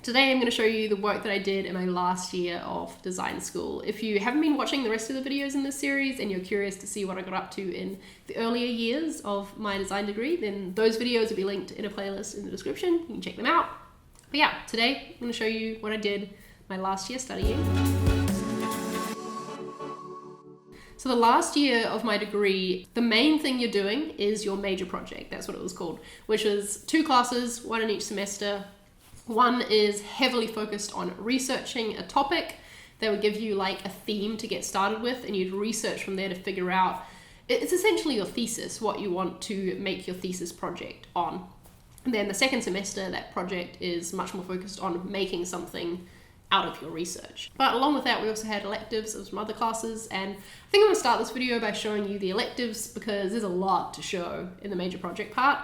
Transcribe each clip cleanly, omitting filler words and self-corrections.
Today I'm going to show you the work that I did in my last year of design school. If you haven't been watching the rest of the videos in this series and you're curious to see what I got up to in the earlier years of my design degree, then those videos will be linked in a playlist in the description. You can check them out. But yeah, today I'm going to show you what I did my last year studying. So the last year of my degree, the main thing you're doing is your major project. That's what it was called, which is 2 classes, 1 in each semester. One is heavily focused on researching a topic. They would give you like a theme to get started with, and you'd research from there to figure out, it's essentially your thesis, what you want to make your thesis project on. And then the second semester, that project is much more focused on making something out of your research. But along with that, we also had electives of some other classes, and I think I'm gonna start this video by showing you the electives because there's a lot to show in the major project part.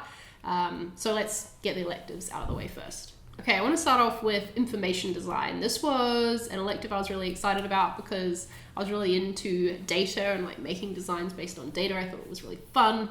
So let's get the electives out of the way first. Okay, I want to start off with information design. This was an elective I was really excited about because I was really into data and like making designs based on data. I thought it was really fun.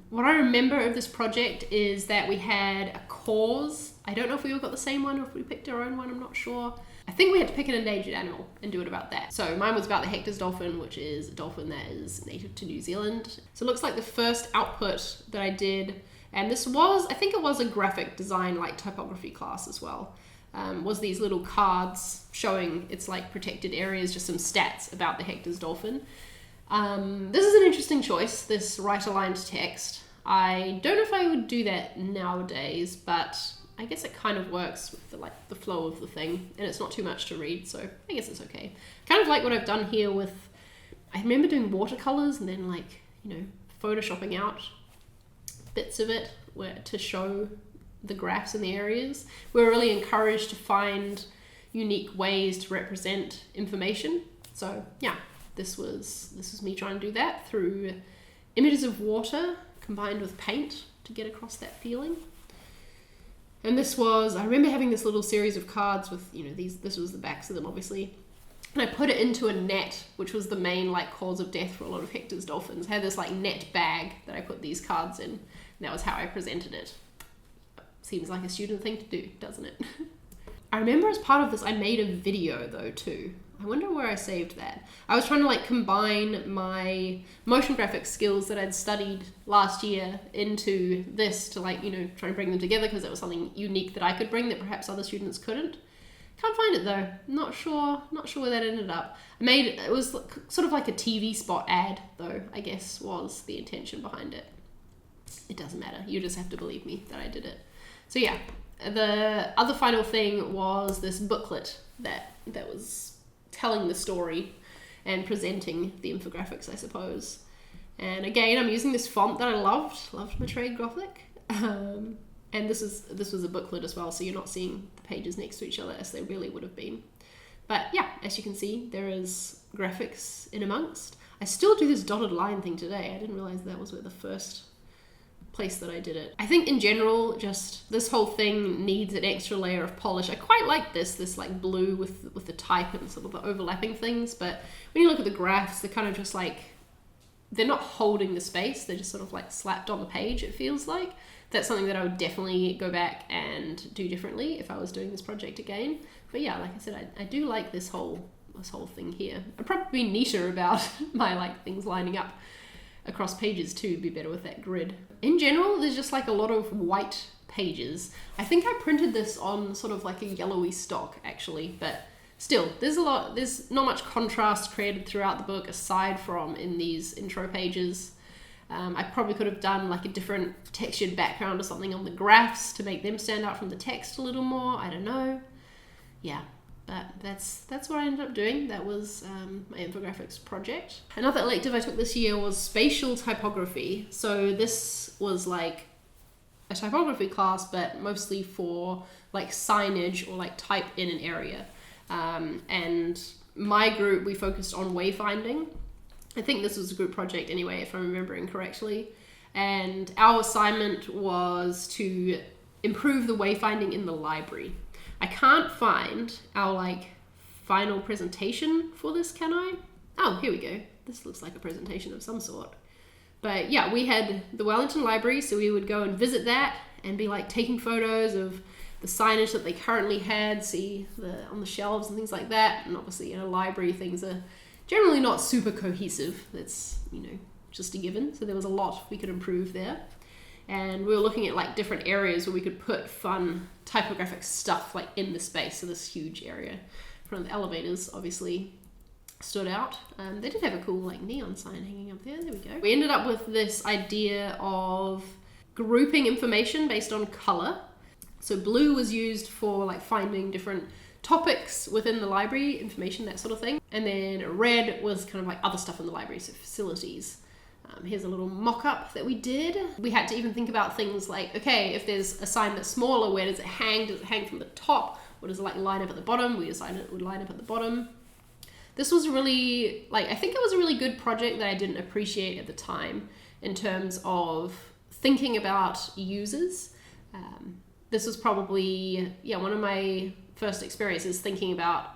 What I remember of this project is that we had a cause. I don't know if we all got the same one or if we picked our own one, I'm not sure. I think we had to pick an endangered animal and do it about that. So mine was about the Hector's dolphin, which is a dolphin that is native to New Zealand. So it looks like the first output that I did, and this was, I think it was a graphic design, like typography class as well, was these little cards showing its like protected areas, just some stats about the Hector's dolphin. This is an interesting choice, this right-aligned text. I don't know if I would do that nowadays, but I guess it kind of works with the flow of the thing, and it's not too much to read, so I guess it's okay. Kind of like what I've done here with, I remember doing watercolors and then like, photoshopping out bits of it to show the graphs and the areas. We're really encouraged to find unique ways to represent information. So yeah, this was me trying to do that through images of water combined with paint to get across that feeling. And this was, I remember having this little series of cards with, this was the backs of them obviously. And I put it into a net, which was the main like cause of death for a lot of Hector's dolphins. I had this like net bag that I put these cards in, and that was how I presented it. Seems like a student thing to do, doesn't it? I remember as part of this, I made a video though too. I wonder where I saved that. I was trying to like combine my motion graphics skills that I'd studied last year into this to like, try and bring them together because it was something unique that I could bring that perhaps other students couldn't. Can't find it though. Not sure where that ended up. It was sort of like a TV spot ad though, I guess was the intention behind it. It doesn't matter. You just have to believe me that I did it. So yeah, the other final thing was this booklet that was telling the story and presenting the infographics, I suppose. And again, I'm using this font that I loved my trade Gothic. And this was a booklet as well, so you're not seeing the pages next to each other as they really would have been. But yeah, as you can see, there is graphics in amongst. I still do this dotted line thing today. I didn't realize that was where the first place that I did it. I think in general, just this whole thing needs an extra layer of polish. I quite like this like blue with the type and sort of the overlapping things, but when you look at the graphs, they're kind of just like, they're not holding the space, they're just sort of like slapped on the page, it feels like. That's something that I would definitely go back and do differently if I was doing this project again. But yeah, like I said, I do like this whole thing here. I'd probably be neater about my like things lining up across pages too, be better with that grid. In general, there's just like a lot of white pages. I think I printed this on sort of like a yellowy stock actually, but still, there's not much contrast created throughout the book aside from in these intro pages. I probably could have done like a different textured background or something on the graphs to make them stand out from the text a little more. I don't know. Yeah, but that's what I ended up doing. That was my infographics project. Another elective I took this year was spatial typography. So this was like a typography class, but mostly for like signage or like type in an area. And my group, we focused on wayfinding. I think this was a group project anyway, if I'm remembering correctly. And our assignment was to improve the wayfinding in the library. I can't find our like final presentation for this, can I? Oh, here we go. This looks like a presentation of some sort. But yeah, we had the Wellington Library, so we would go and visit that and be like taking photos of the signage that they currently had, see on the shelves and things like that. And obviously in a library, things are generally not super cohesive. That's, just a given. So there was a lot we could improve there. And we were looking at like different areas where we could put fun typographic stuff like in the space. So this huge area in front of the elevators obviously stood out. They did have a cool like neon sign hanging up there. There we go. We ended up with this idea of grouping information based on color. So blue was used for like finding different topics within the library, information, that sort of thing. And then red was kind of like other stuff in the library, so facilities. Here's a little mock-up that we did. We had to even think about things like, okay, if there's a sign that's smaller, where does it hang? Does it hang from the top? Or does it like line up at the bottom? We decided it would line up at the bottom. This was really, I think it was a really good project that I didn't appreciate at the time in terms of thinking about users. This was probably, one of my first experiences thinking about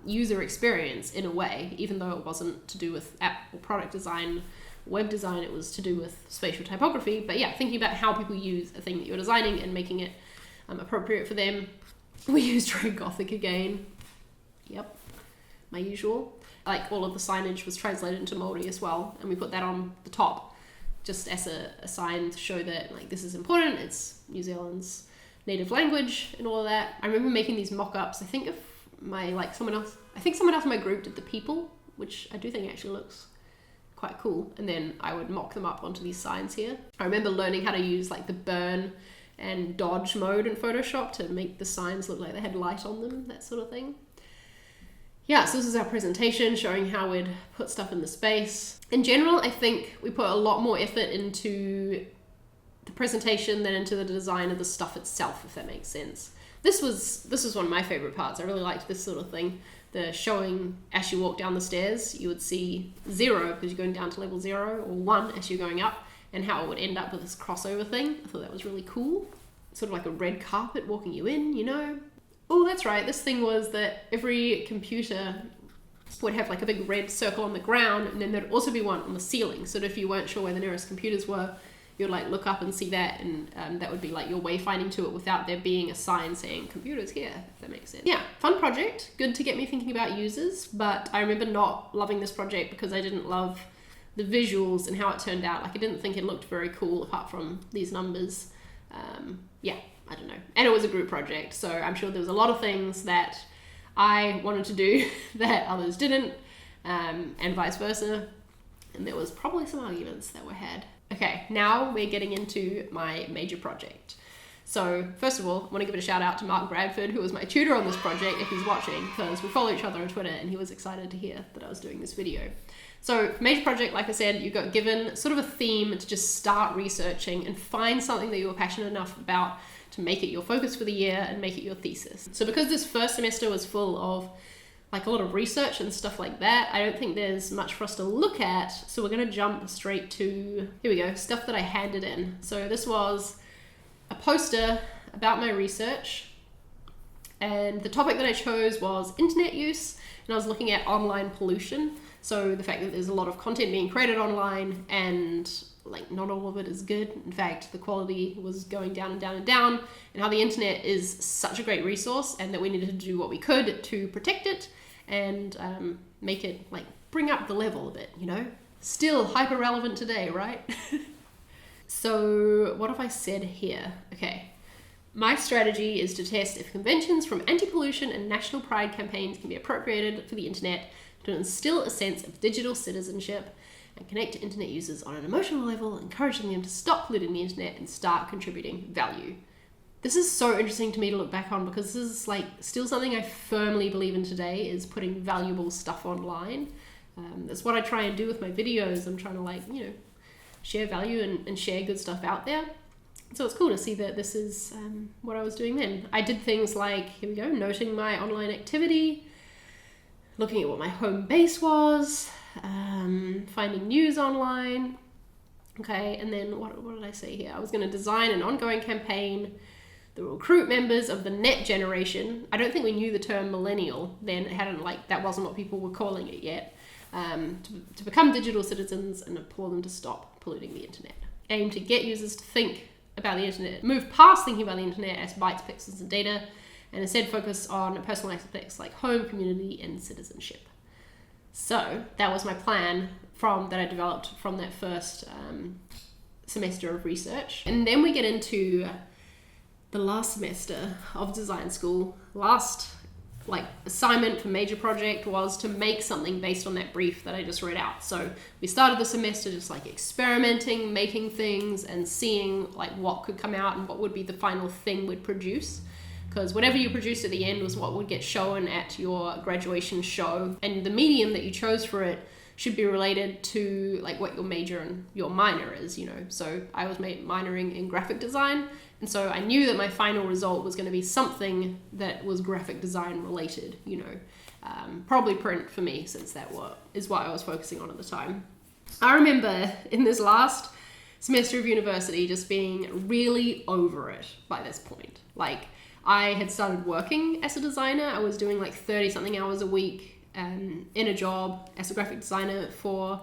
user experience in a way, even though it wasn't to do with app or product design, web design, it was to do with spatial typography. But yeah, thinking about how people use a thing that you're designing and making it appropriate for them. We used Red Gothic again. Yep, my usual. Like all of the signage was translated into Māori as well, and we put that on the top just as a sign to show that like this is important. It's New Zealand's native language and all of that. I remember making these mock-ups. I think if someone else in my group did the people, which I do think actually looks quite cool, and then I would mock them up onto these signs here. I remember learning how to use like the burn and dodge mode in Photoshop to make the signs look like they had light on them, that sort of thing. Yeah, so this is our presentation showing how we'd put stuff in the space. In general, I think we put a lot more effort into the presentation than into the design of the stuff itself, if that makes sense. This was one of my favorite parts. I really liked this sort of thing. The showing as you walk down the stairs, you would see 0 because you're going down to level 0, or 1 as you're going up, and how it would end up with this crossover thing. I thought that was really cool. Sort of like a red carpet walking you in, Oh, that's right. This thing was that every computer would have like a big red circle on the ground, and then there'd also be one on the ceiling. So that if you weren't sure where the nearest computers were, you'd like look up and see that, and that would be like your wayfinding to it without there being a sign saying computers here, if that makes sense. Yeah, fun project. Good to get me thinking about users, but I remember not loving this project because I didn't love the visuals and how it turned out. Like I didn't think it looked very cool apart from these numbers. I don't know. And it was a group project, so I'm sure there was a lot of things that I wanted to do that others didn't, and vice versa. And there was probably some arguments that were had. Okay, now we're getting into my major project. So first of all, I want to give a shout out to Mark Bradford, who was my tutor on this project, if he's watching, because we follow each other on Twitter, and he was excited to hear that I was doing this video. So major project, like I said, you got given sort of a theme to just start researching and find something that you were passionate enough about to make it your focus for the year and make it your thesis. So because this first semester was full of like a lot of research and stuff like that, I don't think there's much for us to look at. So we're going to jump straight to, here we go, stuff that I handed in. So this was a poster about my research, and the topic that I chose was internet use, and I was looking at online pollution. So the fact that there's a lot of content being created online, and like not all of it is good. In fact, the quality was going down and down and down, and how the internet is such a great resource, and that we needed to do what we could to protect it and make it like bring up the level of it, Still hyper relevant today, right? So what have I said here? Okay. My strategy is to test if conventions from anti-pollution and national pride campaigns can be appropriated for the internet to instill a sense of digital citizenship and connect to internet users on an emotional level, encouraging them to stop polluting the internet and start contributing value. This is so interesting to me to look back on, because this is like still something I firmly believe in today, is putting valuable stuff online. That's what I try and do with my videos. I'm trying to share value and share good stuff out there. So it's cool to see that this is what I was doing then. I did things like, here we go, noting my online activity, looking at what my home base was, finding news online. Okay, and then what did I say here? I was going to design an ongoing campaign that will recruit members of the net generation. I don't think we knew the term millennial then. It hadn't that wasn't what people were calling it yet. To become digital citizens and implore them to stop polluting the internet. Aim to get users to think about the internet, move past thinking about the internet as bytes, pixels, and data, and instead focus on personal aspects like home, community, and citizenship. So that was my plan that I developed from that first semester of research. And then we get into the last semester of design school. Last assignment for major project was to make something based on that brief that I just read out. So we started the semester just experimenting, making things, and seeing what could come out and what would be the final thing we'd produce. Because whatever you produced at the end was what would get shown at your graduation show, and the medium that you chose for it should be related to what your major and your minor is, So I was minoring in graphic design, and so I knew that my final result was going to be something that was graphic design related, probably print for me, since that is what I was focusing on at the time. I remember in this last semester of university just being really over it by this point. I had started working as a designer. I was doing 30 something hours a week in a job as a graphic designer for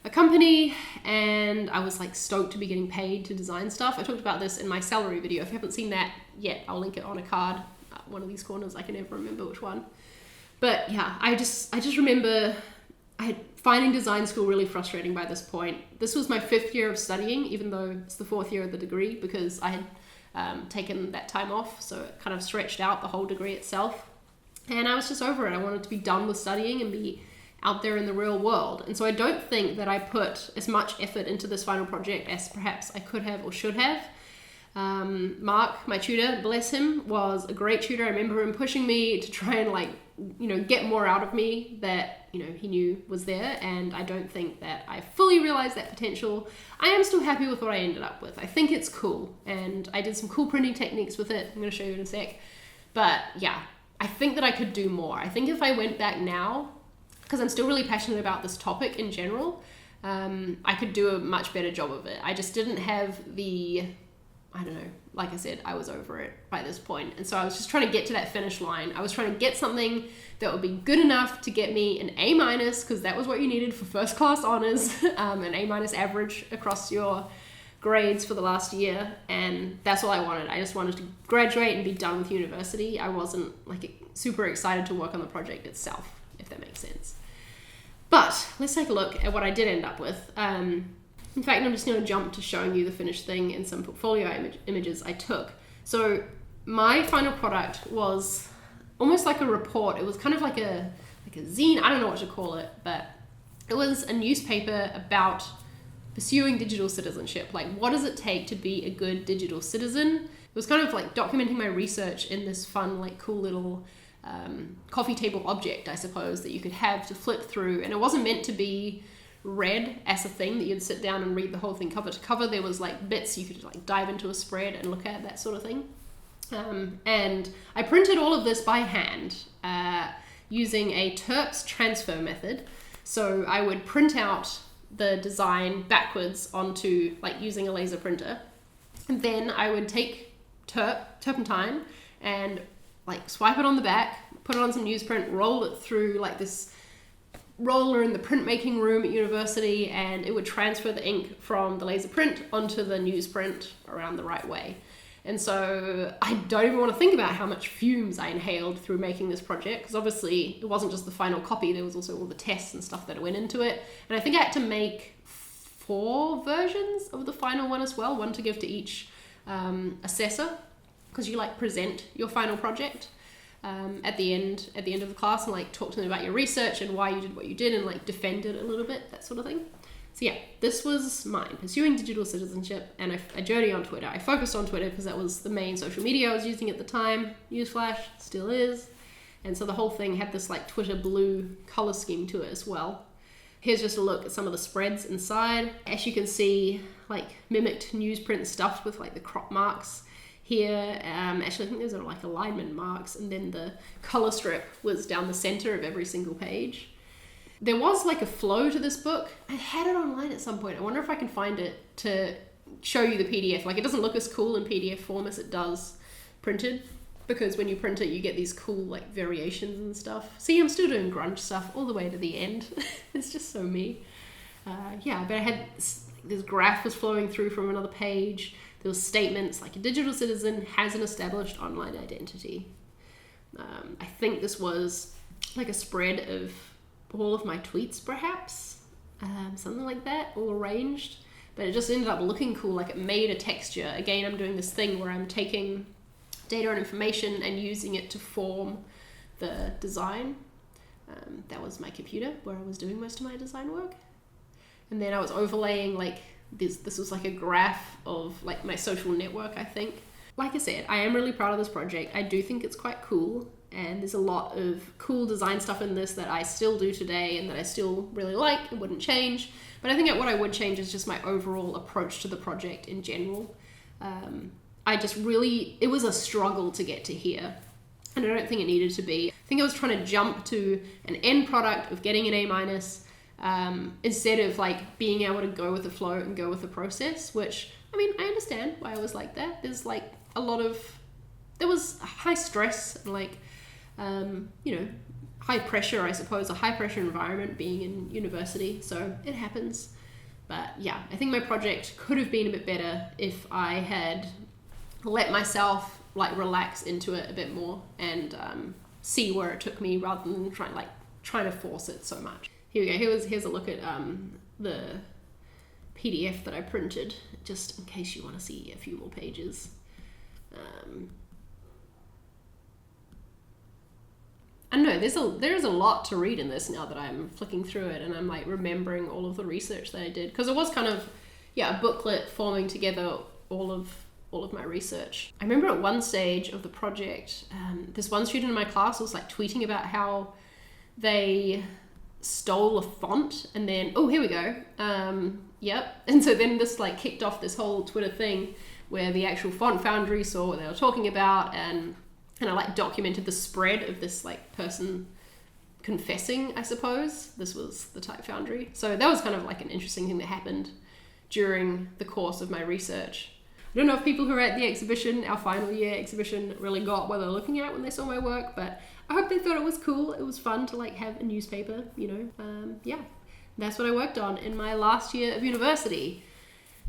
a company, and I was stoked to be getting paid to design stuff. I talked about this in my salary video. If you haven't seen that yet, I'll link it on a card, one of these corners. I can never remember which one. But yeah, I just remember finding design school really frustrating by this point. This was my 5th year of studying, even though it's the 4th year of the degree, because I had taken that time off, so it kind of stretched out the whole degree itself. And I was just over it. I wanted to be done with studying and be out there in the real world. And so I don't think that I put as much effort into this final project as perhaps I could have or should have. Mark, my tutor, bless him, was a great tutor. I remember him pushing me to try and get more out of me that, he knew was there. And I don't think that I fully realized that potential. I am still happy with what I ended up with. I think it's cool. And I did some cool printing techniques with it. I'm going to show you in a sec. But yeah, I think that I could do more. I think if I went back now, because I'm still really passionate about this topic in general, I could do a much better job of it. I just didn't have I don't know, like I said, I was over it by this point. And so I was just trying to get to that finish line. I was trying to get something that would be good enough to get me an A-, because that was what you needed for first class honors, an A- average across your grades for the last year. And that's all I wanted. I just wanted to graduate and be done with university. I wasn't super excited to work on the project itself, if that makes sense. But let's take a look at what I did end up with. In fact, I'm just going to jump to showing you the finished thing in some portfolio images I took. So my final product was almost like a report. It was kind of like a zine. I don't know what to call it, but it was a newspaper about pursuing digital citizenship. What does it take to be a good digital citizen? It was kind of documenting my research in this fun, cool little coffee table object, I suppose, that you could have to flip through. And it wasn't meant to be read as a thing that you'd sit down and read the whole thing cover to cover. There was bits you could dive into a spread and look at, that sort of thing. And I printed all of this by hand using a TERPS transfer method. So I would print out the design backwards onto using a laser printer, and then I would take turpentine and swipe it on the back, put it on some newsprint, roll it through this roller in the printmaking room at university, and it would transfer the ink from the laser print onto the newsprint around the right way. And so I don't even want to think about how much fumes I inhaled through making this project, because obviously it wasn't just the final copy, there was also all the tests and stuff that went into it. And I think I had to make 4 versions of the final one as well, one to give to each assessor, because you present your final project at the end of the class, and talk to them about your research and why you did what you did, and defend it a little bit, that sort of thing. So yeah, this was mine, pursuing digital citizenship, and a journey on Twitter. I focused on Twitter because that was the main social media I was using at the time. Newsflash, still is. And so the whole thing had this Twitter blue color scheme to it as well. Here's just a look at some of the spreads inside. As you can see, mimicked newsprint stuffed with the crop marks. Here, actually I think those are alignment marks, and then the color strip was down the center of every single page. There was a flow to this book. I had it online at some point. I wonder if I can find it to show you the PDF. It doesn't look as cool in PDF form as it does printed, because when you print it you get these cool variations and stuff. See, I'm still doing grunge stuff all the way to the end. It's just so me. Yeah, but I had this graph was flowing through from another page. There was statements like a digital citizen has an established online identity. I think this was like a spread of all of my tweets, perhaps, something like that, all arranged. But it just ended up looking cool, like it made a texture. Again, I'm doing this thing where I'm taking data and information and using it to form the design. That was my computer where I was doing most of my design work. And then I was overlaying like this was like a graph of like my social network, I think. Like I said, I am really proud of this project. I do think it's quite cool, and there's a lot of cool design stuff in this that I still do today and that I still really like and wouldn't change. But I think what I would change is just my overall approach to the project in general. It was a struggle to get to here, and I don't think it needed to be. I think I was trying to jump to an end product of getting an A-, instead of like being able to go with the flow and go with the process, which, I mean, I understand why I was like that. There's like there was high stress and like, high pressure, I suppose, a high pressure environment being in university. So it happens. But yeah, I think my project could have been a bit better if I had let myself like relax into it a bit more and see where it took me rather than trying to force it so much. Here we go. Here's a look at the PDF that I printed, just in case you want to see a few more pages. I don't know, there is a lot to read in this now that I'm flicking through it and I'm like remembering all of the research that I did, because it was kind of a booklet forming together all of my research. I remember at one stage of the project, this one student in my class was like tweeting about how they stole a font and then, oh, here we go. Yep. And so then this like kicked off this whole Twitter thing where the actual font foundry saw what they were talking about, and I like documented the spread of this like person confessing, I suppose. This was the type foundry. So that was kind of like an interesting thing that happened during the course of my research. I don't know if people who were at the exhibition, our final year exhibition, really got what they were looking at when they saw my work, but I hope they thought it was cool. It was fun to like have a newspaper, That's what I worked on in my last year of university.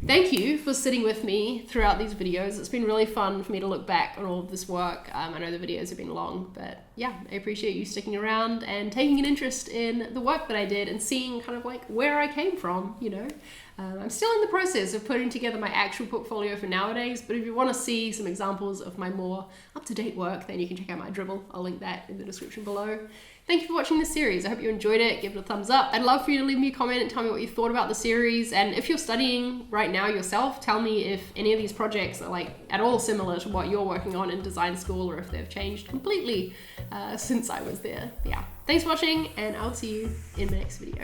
Thank you for sitting with me throughout these videos. It's been really fun for me to look back on all of this work. I know the videos have been long, but yeah, I appreciate you sticking around and taking an interest in the work that I did and seeing kind of like where I came from, I'm still in the process of putting together my actual portfolio for nowadays, but if you want to see some examples of my more up-to-date work, then you can check out my Dribble. I'll link that in the description below. Thank you for watching this series. I hope you enjoyed it. Give it a thumbs up. I'd love for you to leave me a comment and tell me what you thought about the series. And if you're studying right now yourself, tell me if any of these projects are like at all similar to what you're working on in design school, or if they've changed completely since I was there. Yeah. Thanks for watching, and I'll see you in my next video.